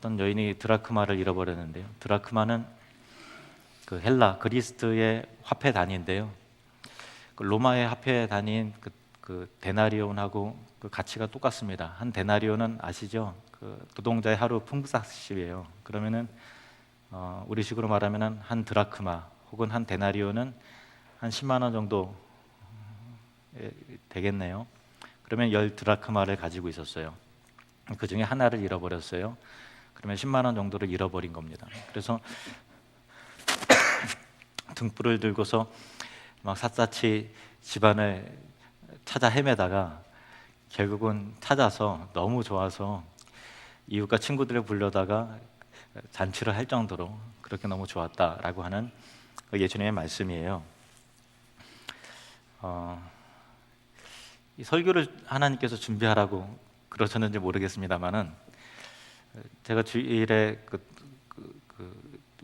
어떤 여인이 드라크마를 잃어버렸는데요. 드라크마는 그 헬라 그리스의 화폐 단위인데요. 그 로마의 화폐 단위인 그 데나리온하고 그 가치가 똑같습니다. 한 데나리온은 아시죠? 그 노동자의 하루 품삯이에요. 그러면은 우리식으로 말하면은 한 드라크마 혹은 한 데나리온은 한 10만 원 정도 되겠네요. 그러면 10 드라크마를 가지고 있었어요. 그 중에 하나를 잃어버렸어요. 그러면 10만 원 정도를 잃어버린 겁니다. 그래서 등불을 들고서 막 샅샅이 집안을 찾아 헤매다가 결국은 찾아서 너무 좋아서 이웃과 친구들을 불러다가 잔치를 할 정도로 그렇게 너무 좋았다라고 하는 예수님의 말씀이에요. 이 설교를 하나님께서 준비하라고 그러셨는지 모르겠습니다만은 제가 주일에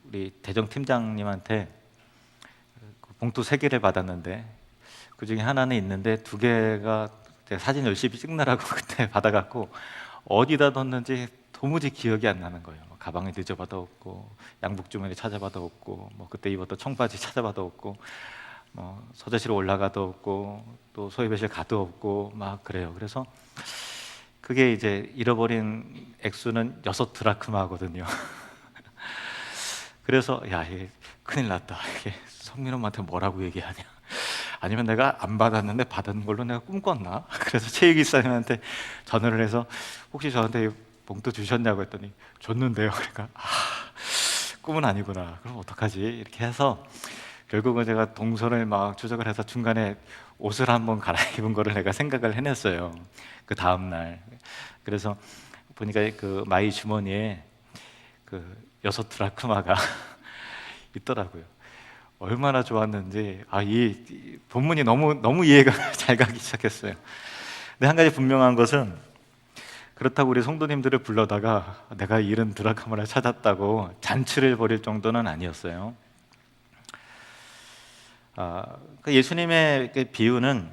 우리 대정 팀장님한테 봉투 3개를 받았는데 그 중에 하나는 있는데 2개가 제가 사진 열심히 찍느라고 그때 받아갖고 어디다 뒀는지 도무지 기억이 안 나는 거예요. 가방에 뒤져봐도 없고 양복 주머니 찾아봐도 없고 뭐 그때 입었던 청바지 찾아봐도 없고 뭐 서재실에 올라가도 없고 또 소입회실 가도 없고 막 그래요. 그래서 그게 이제 잃어버린 액수는 6 드라크마거든요. 그래서 야, 이게 큰일 났다. 이게 성민엄마한테 뭐라고 얘기하냐? 아니면 내가 안 받았는데 받은 걸로 내가 꿈꿨나? 그래서 체육이사님한테 전화를 해서 혹시 저한테 봉투 주셨냐고 했더니 줬는데요. 그러니까 꿈은 아니구나. 그럼 어떡하지? 이렇게 해서 결국은 제가 동선을 막 추적을 해서 중간에 옷을 한번 갈아입은 거를 내가 생각을 해냈어요. 그 다음 날. 그래서 보니까 그 마이 주머니에 그 6 드라크마가 있더라고요. 얼마나 좋았는지 이 본문이 너무 이해가 잘 가기 시작했어요. 근데 한 가지 분명한 것은 그렇다고 우리 성도님들을 불러다가 내가 잃은 드라크마를 찾았다고 잔치를 벌일 정도는 아니었어요. 예수님의 비유는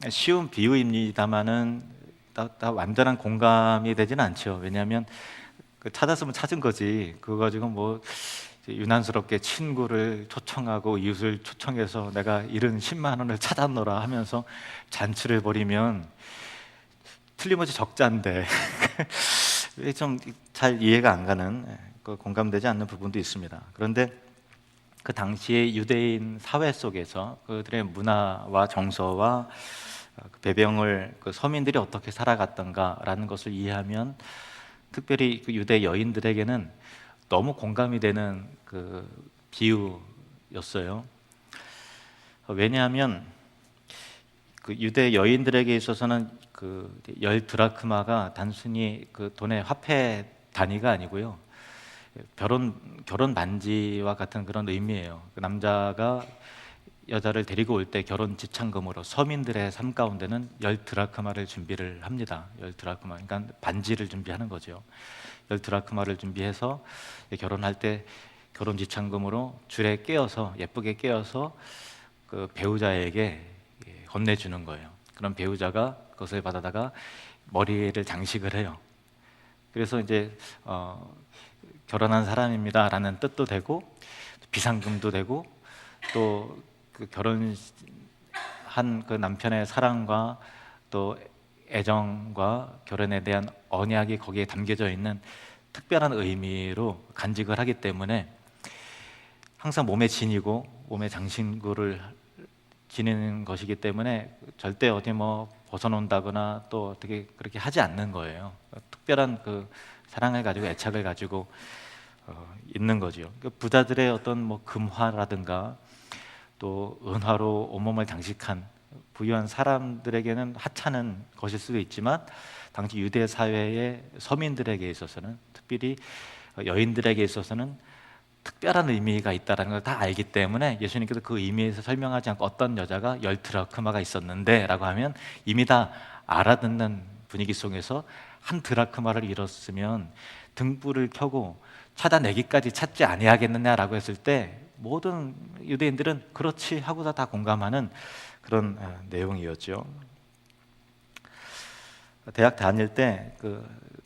쉬운 비유입니다만은 다 완전한 공감이 되지는 않죠. 왜냐하면 찾았으면 찾은 거지. 그거 가지고 뭐 유난스럽게 친구를 초청하고 이웃을 초청해서 내가 잃은 10만 원을 찾았노라 하면서 잔치를 벌이면 틀림없이 적자인데 좀 잘 이해가 안 가는, 공감되지 않는 부분도 있습니다. 그런데 그 당시의 유대인 사회 속에서 그들의 문화와 정서와 배경을 서민들이 어떻게 살아갔던가라는 것을 이해하면 특별히 그 유대 여인들에게는 너무 공감이 되는 그 비유였어요. 왜냐하면 그 유대 여인들에게 있어서는 그 10 드라크마가 단순히 그 돈의 화폐 단위가 아니고요, 결혼 반지와 같은 그런 의미예요. 그 남자가 여자를 데리고 올 때 결혼 지참금으로 서민들의 삶 가운데는 10 드라크마를 준비를 합니다. 10 드라크마, 그러니까 반지를 준비하는 거죠. 10 드라크마를 준비해서 결혼할 때 결혼 지참금으로 줄에 깨어서, 예쁘게 깨어서 그 배우자에게 건네주는 거예요. 그럼 배우자가 그것을 받아다가 머리를 장식을 해요. 그래서 이제 결혼한 사람입니다라는 뜻도 되고 비상금도 되고 또 그 결혼한 그 남편의 사랑과 또 애정과 결혼에 대한 언약이 거기에 담겨져 있는 특별한 의미로 간직을 하기 때문에 항상 몸에 지니고 몸에 장신구를 지니는 것이기 때문에 절대 어디 뭐 벗어논다거나 또 어떻게 그렇게 하지 않는 거예요. 특별한 그 사랑을 가지고 애착을 가지고 있는 거죠. 부자들의 어떤 뭐 금화라든가 또 은화로 온몸을 장식한 부유한 사람들에게는 하찮은 것일 수도 있지만 당시 유대 사회의 서민들에게 있어서는, 특별히 여인들에게 있어서는 특별한 의미가 있다는 걸 다 알기 때문에 예수님께서 그 의미에서 설명하지 않고 어떤 여자가 10 드라크마가 있었는데 라고 하면 이미 다 알아듣는 분위기 속에서 한 드라크마를 잃었으면 등불을 켜고 찾아내기까지 찾지 아니하겠느냐라고 했을 때 모든 유대인들은 그렇지 하고 다 공감하는 그런 내용이었죠. 대학 다닐 때 그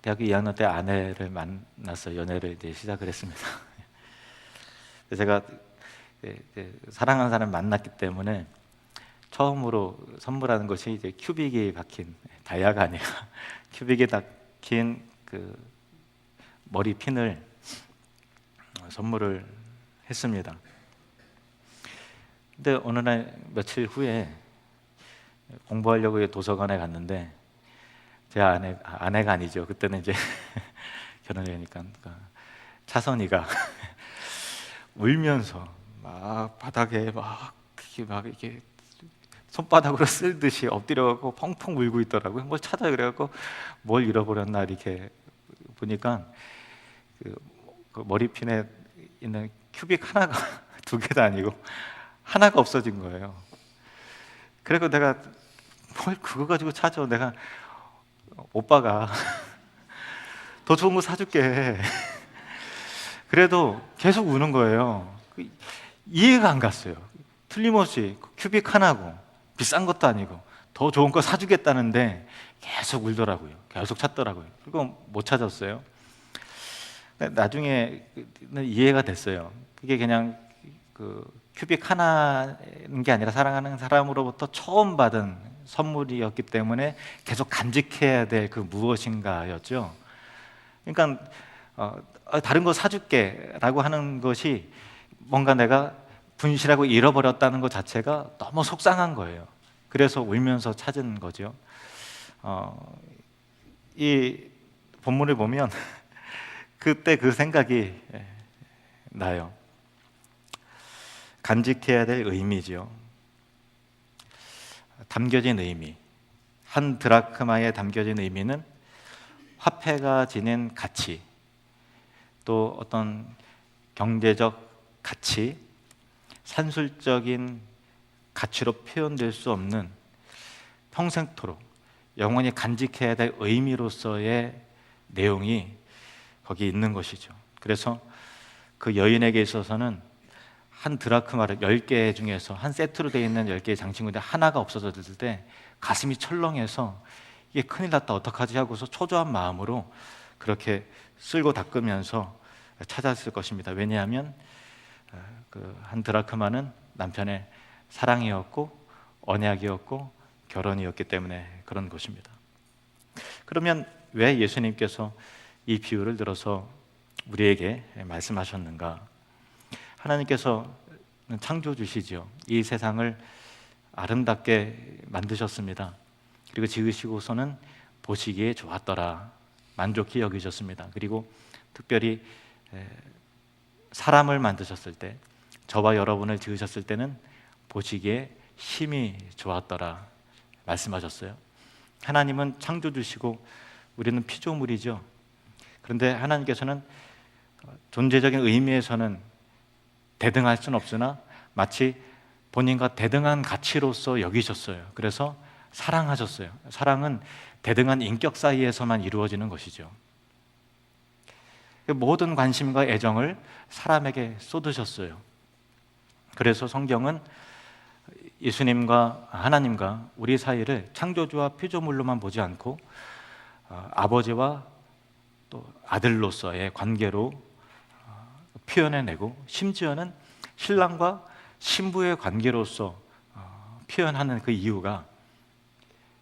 대학교 2학년 때 아내를 만나서 연애를 이제 시작을 했습니다. 제가 사랑하는 사람을 만났기 때문에 처음으로 선물하는 것이 이제 큐빅이 박힌, 다이아가 아니라 큐빅에 박힌 그 머리 핀을 선물을 했습니다. 근데 어느 날 며칠 후에 공부하려고 도서관에 갔는데 제 아내가 아니죠. 그때는 이제 결혼을 하니까 차선이가 울면서 막 바닥에 막 이렇게 손바닥으로 쓸듯이 엎드려갖고 펑펑 울고 있더라고요. 뭘 찾아 그래갖고 뭘 잃어버렸나 이렇게 보니까 그 머리핀에 있는 큐빅 하나가 두 개도 아니고 하나가 없어진 거예요. 그래서 내가 뭘 그거 가지고 찾아, 내가 오빠가 더 좋은 거 사줄게. 그래도 계속 우는 거예요. 이해가 안 갔어요. 틀림없이 큐빅 하나고 비싼 것도 아니고 더 좋은 거 사주겠다는데 계속 울더라고요. 계속 찾더라고요. 그리고 못 찾았어요. 나중에는 이해가 됐어요. 그게 그냥 그 큐빅 하나인 게 아니라 사랑하는 사람으로부터 처음 받은 선물이었기 때문에 계속 간직해야 될 그 무엇인가였죠. 그러니까 다른 거 사줄게 라고 하는 것이 뭔가 내가 분실하고 잃어버렸다는 것 자체가 너무 속상한 거예요. 그래서 울면서 찾은 거죠. 이 본문을 보면 그때 그 생각이 나요. 간직해야 될 의미죠. 담겨진 의미, 한 드라크마에 담겨진 의미는 화폐가 지닌 가치, 또 어떤 경제적 가치, 산술적인 가치로 표현될 수 없는 평생토록 영원히 간직해야 될 의미로서의 내용이 거기 있는 것이죠. 그래서 그 여인에게 있어서는 한 드라크마를 10개 중에서 한 세트로 되어 있는 10개의 장신구인데 하나가 없어졌을 때 가슴이 철렁해서 이게 큰일 났다 어떡하지 하고서 초조한 마음으로 그렇게 쓸고 닦으면서 찾았을 것입니다. 왜냐하면 그 한 드라크마는 남편의 사랑이었고 언약이었고 결혼이었기 때문에 그런 것입니다. 그러면 왜 예수님께서 이 비유를 들어서 우리에게 말씀하셨는가? 하나님께서는 창조주시죠. 이 세상을 아름답게 만드셨습니다. 그리고 지으시고서는 보시기에 좋았더라, 만족히 여기셨습니다. 그리고 특별히 사람을 만드셨을 때, 저와 여러분을 지으셨을 때는 보시기에 심히 좋았더라 말씀하셨어요. 하나님은 창조주시고 우리는 피조물이죠. 그런데 하나님께서는 존재적인 의미에서는 대등할 수는 없으나 마치 본인과 대등한 가치로서 여기셨어요. 그래서 사랑하셨어요. 사랑은 대등한 인격 사이에서만 이루어지는 것이죠. 모든 관심과 애정을 사람에게 쏟으셨어요. 그래서 성경은 예수님과 하나님과 우리 사이를 창조주와 피조물로만 보지 않고 아버지와 또 아들로서의 관계로 표현해내고, 심지어는 신랑과 신부의 관계로서 표현하는 그 이유가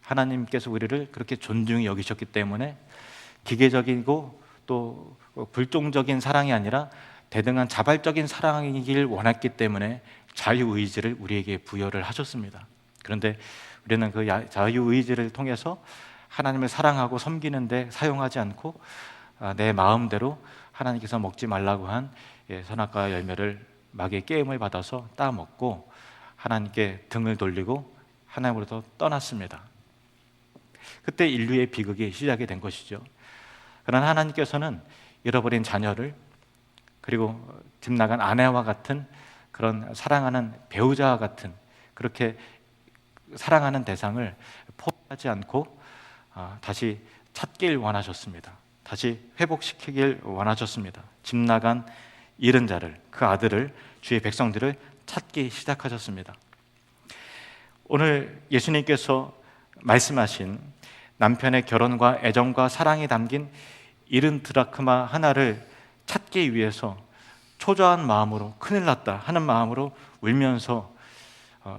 하나님께서 우리를 그렇게 존중히 여기셨기 때문에 기계적이고 또 불종적인 사랑이 아니라 대등한 자발적인 사랑이길 원했기 때문에 자유의지를 우리에게 부여를 하셨습니다. 그런데 우리는 그 자유의지를 통해서 하나님을 사랑하고 섬기는 데 사용하지 않고 내 마음대로 하나님께서 먹지 말라고 한 선악과의 열매를 마귀의 깨임을 받아서 따먹고 하나님께 등을 돌리고 하나님으로부터 떠났습니다. 그때 인류의 비극이 시작이 된 것이죠. 그러나 하나님께서는 잃어버린 자녀를, 그리고 집 나간 아내와 같은 그런 사랑하는 배우자와 같은 그렇게 사랑하는 대상을 포기하지 않고 다시 찾길 원하셨습니다. 다시 회복시키길 원하셨습니다. 집 나간 잃은 자를, 그 아들을, 주의 백성들을 찾기 시작하셨습니다. 오늘 예수님께서 말씀하신 남편의 결혼과 애정과 사랑이 담긴 잃은 드라크마 하나를 찾기 위해서 초조한 마음으로 큰일 났다 하는 마음으로 울면서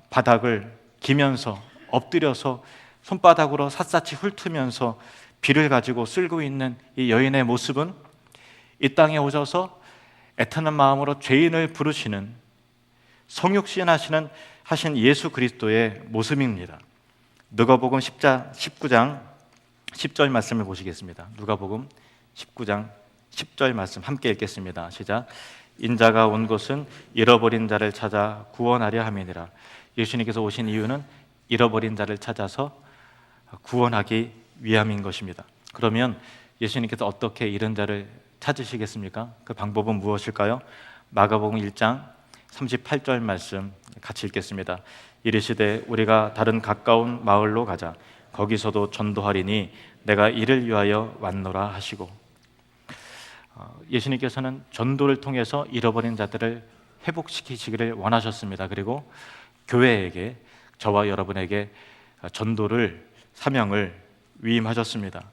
바닥을 기면서 엎드려서 손바닥으로 샅샅이 훑으면서 비를 가지고 쓸고 있는 이 여인의 모습은 이 땅에 오셔서 애타는 마음으로 죄인을 부르시는 성육신 하신 예수 그리스도의 모습입니다. 누가복음 19장 10절 말씀을 보시겠습니다. 누가복음 19장 10절 말씀 함께 읽겠습니다. 시작. 인자가 온 곳은 잃어버린 자를 찾아 구원하려 함이니라. 예수님께서 오신 이유는 잃어버린 자를 찾아서 구원하기 위함인 것입니다. 그러면 예수님께서 어떻게 잃은 자를 찾으시겠습니까? 그 방법은 무엇일까요? 마가복음 1장 38절 말씀 같이 읽겠습니다. 이르시되 우리가 다른 가까운 마을로 가자. 거기서도 전도하리니 내가 이를 위하여 왔노라 하시고, 예수님께서는 전도를 통해서 잃어버린 자들을 회복시키시기를 원하셨습니다. 그리고 교회에게, 저와 여러분에게 전도를, 사명을 위임하셨습니다.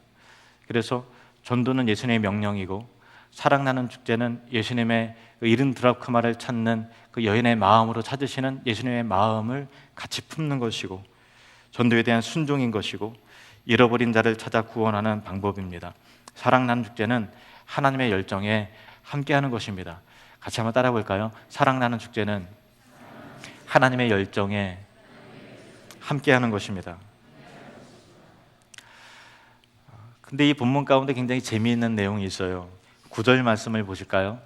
그래서 전도는 예수님의 명령이고, 사랑나는 축제는 예수님의 그 잃은 드라크마를 찾는 그 여인의 마음으로 찾으시는 예수님의 마음을 같이 품는 것이고, 전도에 대한 순종인 것이고, 잃어버린 자를 찾아 구원하는 방법입니다. 사랑나는 축제는 하나님의 열정에 함께하는 것입니다. 같이 한번 따라 볼까요? 사랑나는 축제는 하나님의 열정에 함께하는 것입니다. 근데 이 본문 가운데 굉장히 재미있는 내용이 있어요. 9절 말씀을 보실까요?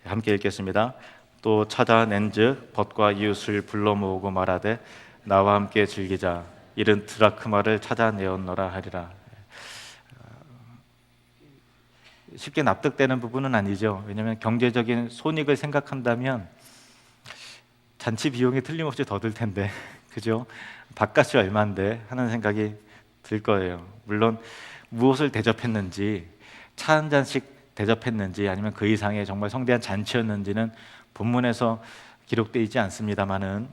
함께 읽겠습니다. 또 찾아낸즉 벗과 이웃을 불러 모으고 말하되 나와 함께 즐기자. 이른 드라크마를 찾아내었노라 하리라. 쉽게 납득되는 부분은 아니죠. 왜냐하면 경제적인 손익을 생각한다면 잔치 비용이 틀림없이 더 들 텐데, 그죠? 밥값이 얼마인데 하는 생각이 들 거예요. 물론 무엇을 대접했는지, 차 한 잔씩 대접했는지 아니면 그 이상의 정말 성대한 잔치였는지는 본문에서 기록되어 있지 않습니다만은,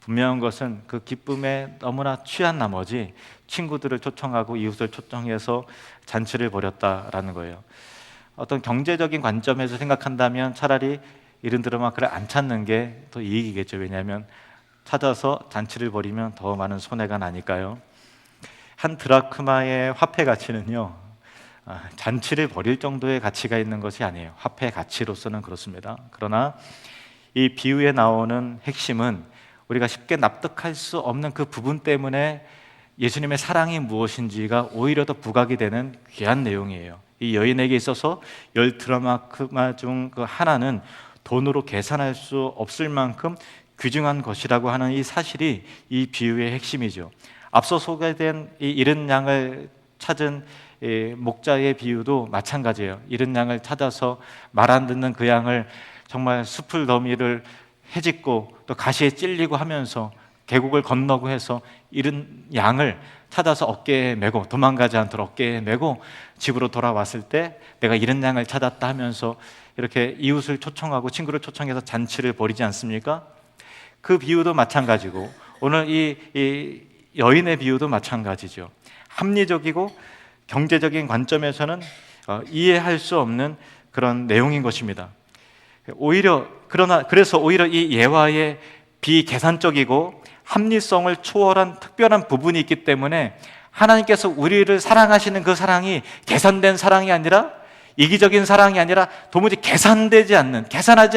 분명한 것은 그 기쁨에 너무나 취한 나머지 친구들을 초청하고 이웃을 초청해서 잔치를 벌였다라는 거예요. 어떤 경제적인 관점에서 생각한다면 차라리 이른 드라마를 안 찾는 게 더 이익이겠죠. 왜냐하면 찾아서 잔치를 벌이면 더 많은 손해가 나니까요. 한 드라크마의 화폐 가치는요, 잔치를 벌일 정도의 가치가 있는 것이 아니에요. 화폐 가치로서는 그렇습니다. 그러나 이 비유에 나오는 핵심은 우리가 쉽게 납득할 수 없는 그 부분 때문에 예수님의 사랑이 무엇인지가 오히려 더 부각이 되는 귀한 내용이에요. 이 여인에게 있어서 10드라크마 중 그 하나는 돈으로 계산할 수 없을 만큼 귀중한 것이라고 하는 이 사실이 이 비유의 핵심이죠. 앞서 소개된 이 잃은 양을 찾은 목자의 비유도 마찬가지예요. 잃은 양을 찾아서 말 안 듣는 그 양을 정말 숲을 너미를 헤집고 또 가시에 찔리고 하면서 계곡을 건너고 해서 잃은 양을 찾아서 어깨에 메고, 도망가지 않도록 어깨에 메고 집으로 돌아왔을 때 내가 잃은 양을 찾았다 하면서 이렇게 이웃을 초청하고 친구를 초청해서 잔치를 벌이지 않습니까? 그 비유도 마찬가지고, 오늘 이 여인의 비유도 마찬가지죠. 합리적이고 경제적인 관점에서는 이해할 수 없는 그런 내용인 것입니다. 그래서 오히려 이 예화의 비계산적이고 합리성을 초월한 특별한 부분이 있기 때문에 하나님께서 우리를 사랑하시는 그 사랑이 계산된 사랑이 아니라, 이기적인 사랑이 아니라 도무지 계산하지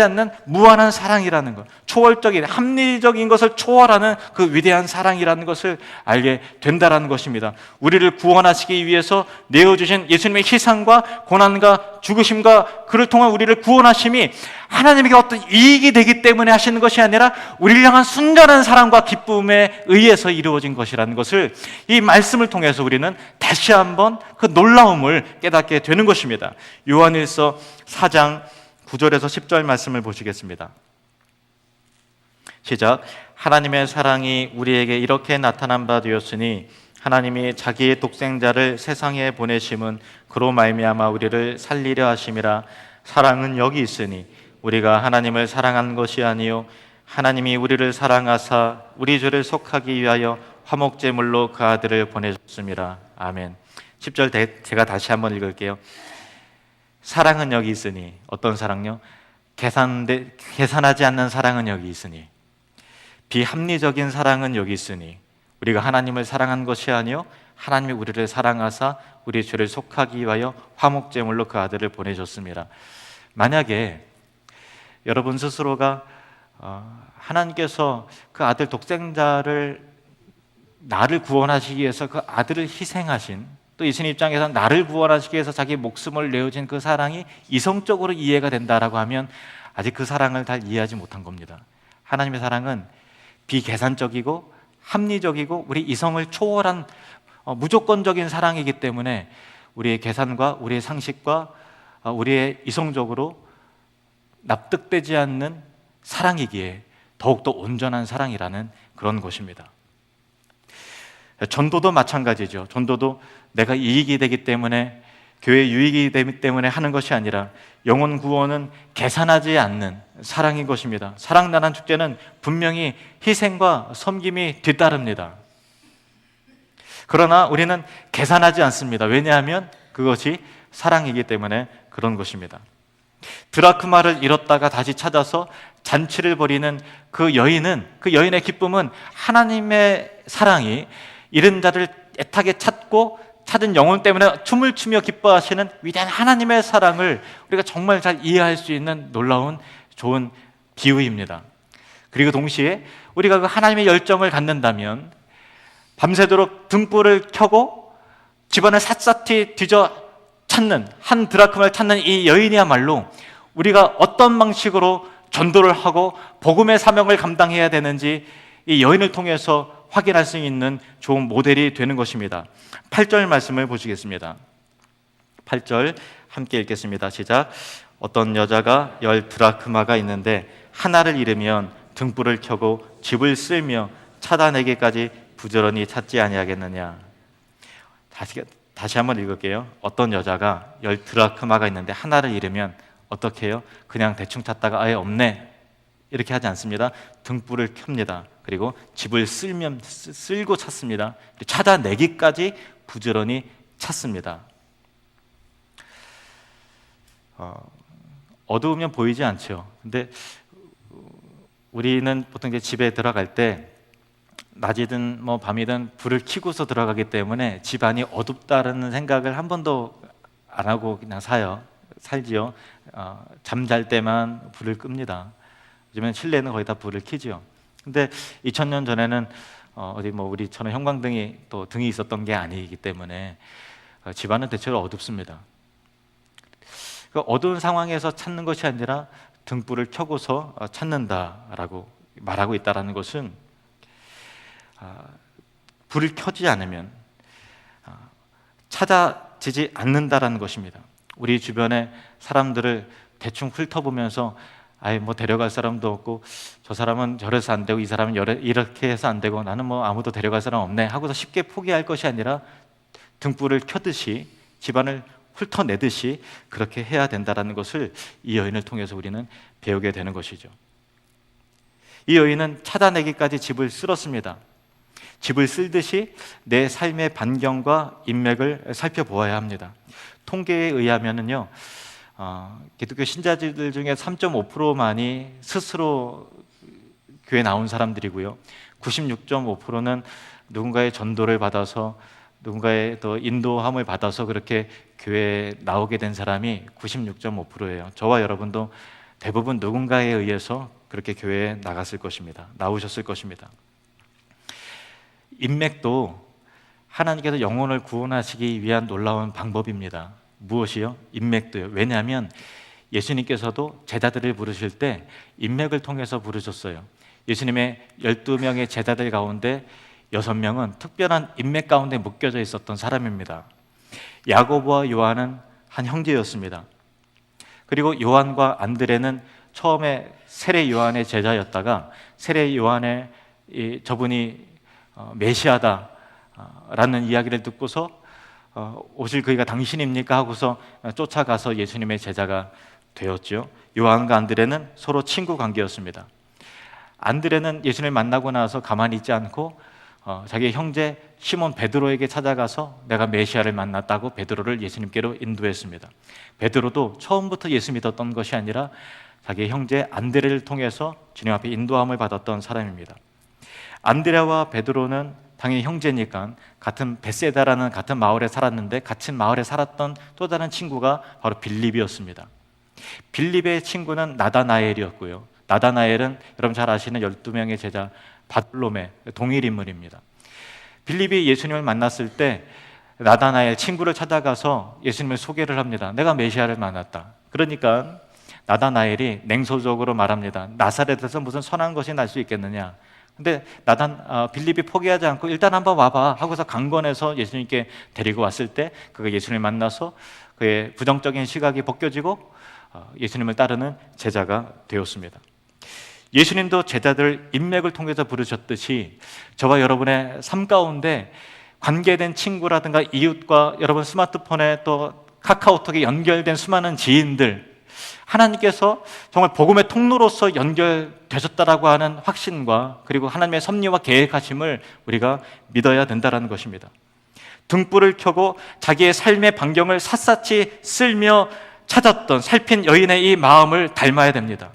않는 무한한 사랑이라는 것, 초월적인, 합리적인 것을 초월하는 그 위대한 사랑이라는 것을 알게 된다라는 것입니다. 우리를 구원하시기 위해서 내어주신 예수님의 희생과 고난과 죽으심과 그를 통한 우리를 구원하심이 하나님에게 어떤 이익이 되기 때문에 하시는 것이 아니라 우리를 향한 순전한 사랑과 기쁨에 의해서 이루어진 것이라는 것을 이 말씀을 통해서 우리는 다시 한번 그 놀라움을 깨닫게 되는 것입니다. 요한일서 4장 9절에서 10절 말씀을 보시겠습니다. 시작. 하나님의 사랑이 우리에게 이렇게 나타난 바 되었으니 하나님이 자기의 독생자를 세상에 보내심은 그로 말미암아 우리를 살리려 하심이라. 사랑은 여기 있으니 우리가 하나님을 사랑한 것이 아니요 하나님이 우리를 사랑하사 우리 죄를 속하기 위하여 화목제물로 그 아들을 보내셨습니다. 아멘. 10절 제가 다시 한번 읽을게요. 사랑은 여기 있으니, 어떤 사랑요? 계산하지 않는 사랑은 여기 있으니, 비합리적인 사랑은 여기 있으니, 우리가 하나님을 사랑한 것이 아니요 하나님이 우리를 사랑하사 우리의 죄를 속하기 위하여 화목제물로 그 아들을 보내셨습니다. 만약에 여러분 스스로가 하나님께서 그 아들 독생자를 나를 구원하시기 위해서 그 아들을 희생하신, 또 예수님 입장에서 나를 구원하시기 위해서 자기 목숨을 내어진 그 사랑이 이성적으로 이해가 된다라고 하면 아직 그 사랑을 잘 이해하지 못한 겁니다. 하나님의 사랑은 비계산적이고 합리적이고 우리 이성을 초월한 무조건적인 사랑이기 때문에 우리의 계산과 우리의 상식과 우리의 이성적으로 납득되지 않는 사랑이기에 더욱더 온전한 사랑이라는 그런 것입니다. 전도도 마찬가지죠. 전도도 내가 이익이 되기 때문에, 교회 유익이 되기 때문에 하는 것이 아니라 영혼 구원은 계산하지 않는 사랑인 것입니다. 사랑나는 축제는 분명히 희생과 섬김이 뒤따릅니다. 그러나 우리는 계산하지 않습니다. 왜냐하면 그것이 사랑이기 때문에 그런 것입니다. 드라크마를 잃었다가 다시 찾아서 잔치를 벌이는 그 여인의 기쁨은 하나님의 사랑이 잃은 자를 애타게 찾고 찾은 영혼 때문에 춤을 추며 기뻐하시는 위대한 하나님의 사랑을 우리가 정말 잘 이해할 수 있는 놀라운 좋은 비유입니다. 그리고 동시에 우리가 그 하나님의 열정을 갖는다면 밤새도록 등불을 켜고 집안을 샅샅이 뒤져 찾는, 한 드라크마를 찾는 이 여인이야말로 우리가 어떤 방식으로 전도를 하고 복음의 사명을 감당해야 되는지 이 여인을 통해서 확인할 수 있는 좋은 모델이 되는 것입니다. 8절 말씀을 보시겠습니다. 8절 함께 읽겠습니다. 시작. 어떤 여자가 10 드라크마가 있는데 하나를 잃으면 등불을 켜고 집을 쓸며 찾아내기까지 부지런히 찾지 아니하겠느냐. 다시 한번 읽을게요. 어떤 여자가 10 드라크마가 있는데 하나를 잃으면 어떻게 해요? 그냥 대충 찾다가 아예 없네 이렇게 하지 않습니다. 등불을 켭니다. 그리고 집을 쓸고 찾습니다. 찾아내기까지 부지런히 찾습니다. 어두우면 보이지 않죠. 근데 우리는 보통 이제 집에 들어갈 때 낮이든 뭐 밤이든 불을 켜고서 들어가기 때문에 집 안이 어둡다는 생각을 한 번도 안 하고 그냥 살지요. 잠잘 때만 불을 끕니다. 요즘엔 실내는 거의 다 불을 켜죠. 근데 2000년 전에는 어디 뭐 우리처럼 형광등이 또 등이 있었던 게 아니기 때문에 집안은 대체로 어둡습니다. 어두운 상황에서 찾는 것이 아니라 등불을 켜고서 찾는다라고 말하고 있다는 것은 불을 켜지 않으면 찾아지지 않는다라는 것입니다. 우리 주변의 사람들을 대충 훑어보면서 아예 뭐 데려갈 사람도 없고 저 사람은 저래서 안 되고 이 사람은 이렇게 해서 안 되고 나는 뭐 아무도 데려갈 사람 없네 하고서 쉽게 포기할 것이 아니라 등불을 켜듯이 집안을 훑어내듯이 그렇게 해야 된다는 것을 이 여인을 통해서 우리는 배우게 되는 것이죠. 이 여인은 찾아내기까지 집을 쓸었습니다. 집을 쓸듯이 내 삶의 반경과 인맥을 살펴보아야 합니다. 통계에 의하면은요, 기독교 신자들 중에 3.5%만이 스스로 교회 나온 사람들이고요, 96.5%는 누군가의 전도를 받아서 누군가의 또 인도함을 받아서 그렇게 교회에 나오게 된 사람이 96.5%예요. 저와 여러분도 대부분 누군가에 의해서 그렇게 교회에 나갔을 것입니다. 나오셨을 것입니다. 인맥도 하나님께서 영혼을 구원하시기 위한 놀라운 방법입니다. 무엇이요? 인맥도요. 왜냐하면 예수님께서도 제자들을 부르실 때 인맥을 통해서 부르셨어요. 예수님의 12명의 제자들 가운데 6명은 특별한 인맥 가운데 묶여져 있었던 사람입니다. 야고보와 요한은 한 형제였습니다. 그리고 요한과 안드레는 처음에 세례 요한의 제자였다가 세례 요한의 저분이 메시아다라는 이야기를 듣고서 오실 그이가 당신입니까? 하고서 쫓아가서 예수님의 제자가 되었죠. 요한과 안드레는 서로 친구 관계였습니다. 안드레는 예수님을 만나고 나서 가만히 있지 않고 자기 형제 시몬 베드로에게 찾아가서 내가 메시아를 만났다고 베드로를 예수님께로 인도했습니다. 베드로도 처음부터 예수 믿었던 것이 아니라 자기 형제 안드레를 통해서 주님 앞에 인도함을 받았던 사람입니다. 안드레와 베드로는 당연히 형제니까 같은 베세다라는 같은 마을에 살았는데 같은 마을에 살았던 또 다른 친구가 바로 빌립이었습니다. 빌립의 친구는 나다나엘이었고요. 나다나엘은 여러분 잘 아시는 12명의 제자 바돌로메 동일 인물입니다. 빌립이 예수님을 만났을 때 나다나엘 친구를 찾아가서 예수님을 소개를 합니다. 내가 메시아를 만났다. 그러니까 나다나엘이 냉소적으로 말합니다. 나사렛에서 무슨 선한 것이 날 수 있겠느냐. 근데 빌립이 포기하지 않고 일단 한번 와봐 하고서 강권해서 예수님께 데리고 왔을 때 그가 예수님을 만나서 그의 부정적인 시각이 벗겨지고 예수님을 따르는 제자가 되었습니다. 예수님도 제자들 인맥을 통해서 부르셨듯이 저와 여러분의 삶 가운데 관계된 친구라든가 이웃과 여러분 스마트폰에 또 카카오톡에 연결된 수많은 지인들, 하나님께서 정말 복음의 통로로서 연결되셨다라고 하는 확신과 그리고 하나님의 섭리와 계획하심을 우리가 믿어야 된다는 것입니다. 등불을 켜고 자기의 삶의 반경을 샅샅이 쓸며 찾았던 살핀 여인의 이 마음을 닮아야 됩니다.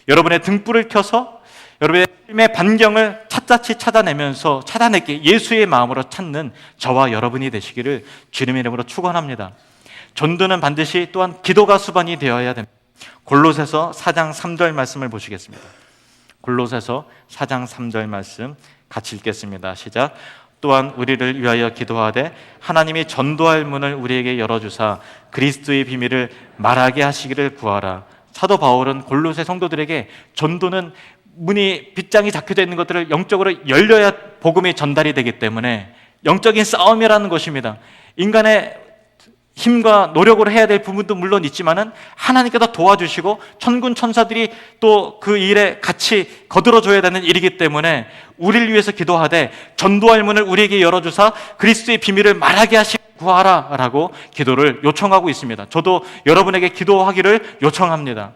여러분의 등불을 켜서 여러분의 삶의 반경을 샅샅이 찾아내기 예수의 마음으로 찾는 저와 여러분이 되시기를 주님의 이름으로 축원합니다. 전도는 반드시 또한 기도가 수반이 되어야 됩니다. 골로새서 4장 3절 말씀을 보시겠습니다. 골로새서 4장 3절 말씀 같이 읽겠습니다. 시작. 또한 우리를 위하여 기도하되 하나님이 전도할 문을 우리에게 열어주사 그리스도의 비밀을 말하게 하시기를 구하라. 사도 바울은 골로새 성도들에게 전도는 문이 빗장이 잡혀져 있는 것들을 영적으로 열려야 복음이 전달이 되기 때문에 영적인 싸움이라는 것입니다. 인간의 힘과 노력으로 해야 될 부분도 물론 있지만은 하나님께서 도와주시고 천군 천사들이 또 그 일에 같이 거들어줘야 되는 일이기 때문에 우리를 위해서 기도하되 전도할 문을 우리에게 열어주사 그리스도의 비밀을 말하게 하시고 구하라 라고 기도를 요청하고 있습니다. 저도 여러분에게 기도하기를 요청합니다.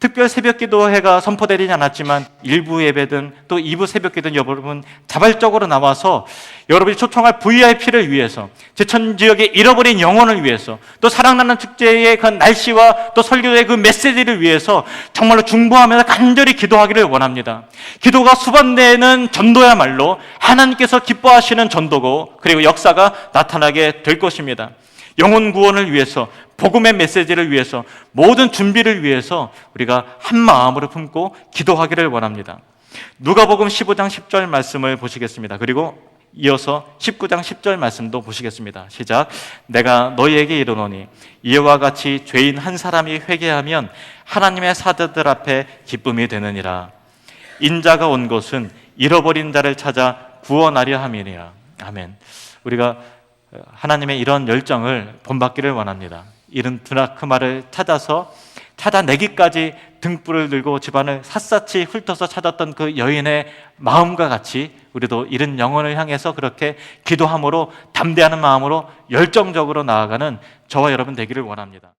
특별 새벽 기도회가 선포되지 않았지만 일부 예배든 또 2부 새벽 기도는 여러분 자발적으로 나와서 여러분이 초청할 VIP를 위해서 제천 지역의 잃어버린 영혼을 위해서 또 사랑나는 축제의 그 날씨와 또 설교의 그 메시지를 위해서 정말로 중보하면서 간절히 기도하기를 원합니다. 기도가 수반되는 전도야말로 하나님께서 기뻐하시는 전도고 그리고 역사가 나타나게 될 것입니다. 영혼 구원을 위해서 복음의 메시지를 위해서 모든 준비를 위해서 우리가 한 마음으로 품고 기도하기를 원합니다. 누가복음 15장 10절 말씀을 보시겠습니다. 그리고 이어서 19장 10절 말씀도 보시겠습니다. 시작. 내가 너희에게 이르노니 이와 같이 죄인 한 사람이 회개하면 하나님의 사자들 앞에 기쁨이 되느니라. 인자가 온 것은 잃어버린 자를 찾아 구원하려 함이니라. 아멘. 우리가 하나님의 이런 열정을 본받기를 원합니다. 이른 드라크마를 찾아내기까지 등불을 들고 집안을 샅샅이 훑어서 찾았던 그 여인의 마음과 같이 우리도 잃은 영혼을 향해서 그렇게 기도함으로 담대하는 마음으로 열정적으로 나아가는 저와 여러분 되기를 원합니다.